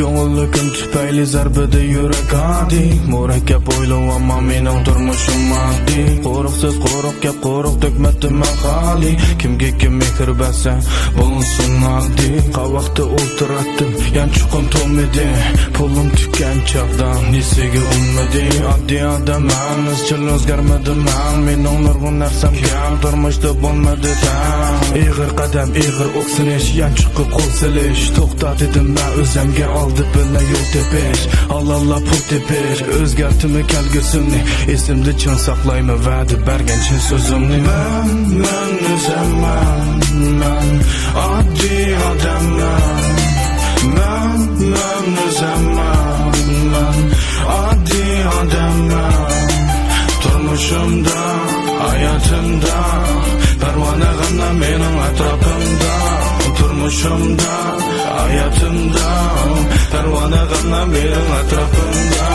Ko'ngillikim tufayli zarbida yurak adi. Murakkab o'ylov ammo mening turmushim oddi. Qo'riqsiz qo'riq gap qo'riq to'kmadim xali. Kimga kim mehr bersa bo'lsin oddi. Qavaqda o'ltiratdim yanchiqim to'midi. Pulim tukkan chaqdan nisiga ummidi. Oddiy odamman izchil o'zgarmadim man. Mening nurg'un narsam kam turmushda bo'lmadi tan. Ig'ir qadam ig'ir o'ksinish yanchiqib qo'l silish. To'xta dedim men o'zimga oldi bilan yo'l tepish. Allah pul tepish o'zgartimi kelgusimni. Esimda chin saqlayman va'da bergan chin so'zimni. Men o'zimman, men oddiy odamman. Men o'zimman, men oddiy odamman. Turmushimda, hayotimda parvona g'amla mening atrofimda. Turmushimda, hayotimda parvona g'amla mening atrofimda.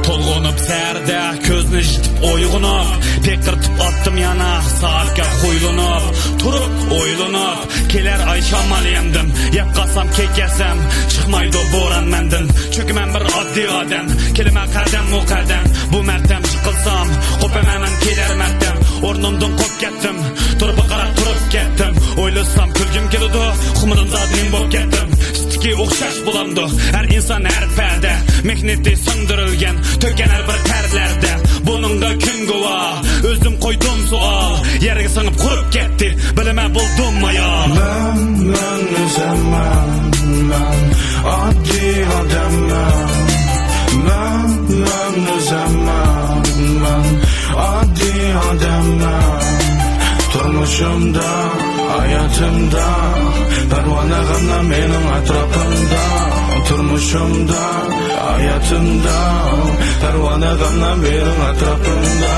To'lg'onib sərdə, ko'zni jitib o'yg'unib, pekirtib attım yana, saatga qo'yilib, turib o'ylanib, kelar ay shamal yendim, yeb qasam kekasam, chiqmaydi bo'ron mendan, chunki men bir oddiy odam, kelma qadam o qadam, bu martam chiqilsam, qo'paman kelar martam, o'rnimdan qo'p ketdim, turib qarab turib ketdim, o'ylasam kulgim keladi, xumidim zodning bo'lib ketdim. Ki o'xshash bo'lamdi har inson har payda mehnati singdirilgan to'kkan har bir tarlarda buningga kim guvoh o'zim qo'ydim savol yerga singib qurib ketdi bilma bo'ldim ayol men o'zimman men oddiy odamman men o'zimman men oddiy odamman turmushimda hayotimda parvona g'amla mening atrofimda. Turmushimda hayotimda parvona g'amla mening atrofimda.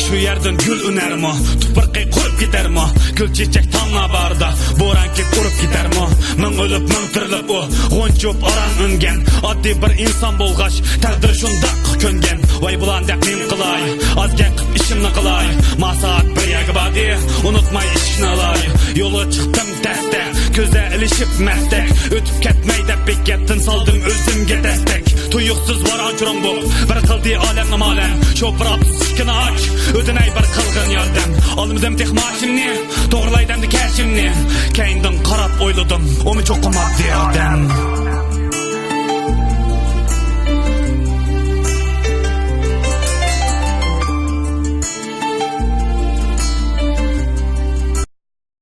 Shu yerdan gul unarmi, tuproqqa qurib ketarmi? Gul chechak tong'a barda, bo'ron kelib urib ketarmi? Ming o'lib, ming tirilib u, g'oncho'p oran ungan, oddiy bir inson bo'lg'ach, taqdir shundoq ko'ngan. Voy bulan deb men qilay, ozgan qilib ishimni qilay. Masoat bir yaga badi, unutmay ishni olay. Yo'li chiqdim tasta, ko'zda ilishib mastak, o'tib ketmay deb bekatdan soldim o'zimga dastak. Tuyuqsiz var ajrim bu, bir qildi olamni molam, cho'prab sichkina och. O'zinay bir qilg'in yordam olmadim texmashimni to'g'rilaydim kashimni keyindan qarab o'yladim uni cho'qim oddiy odam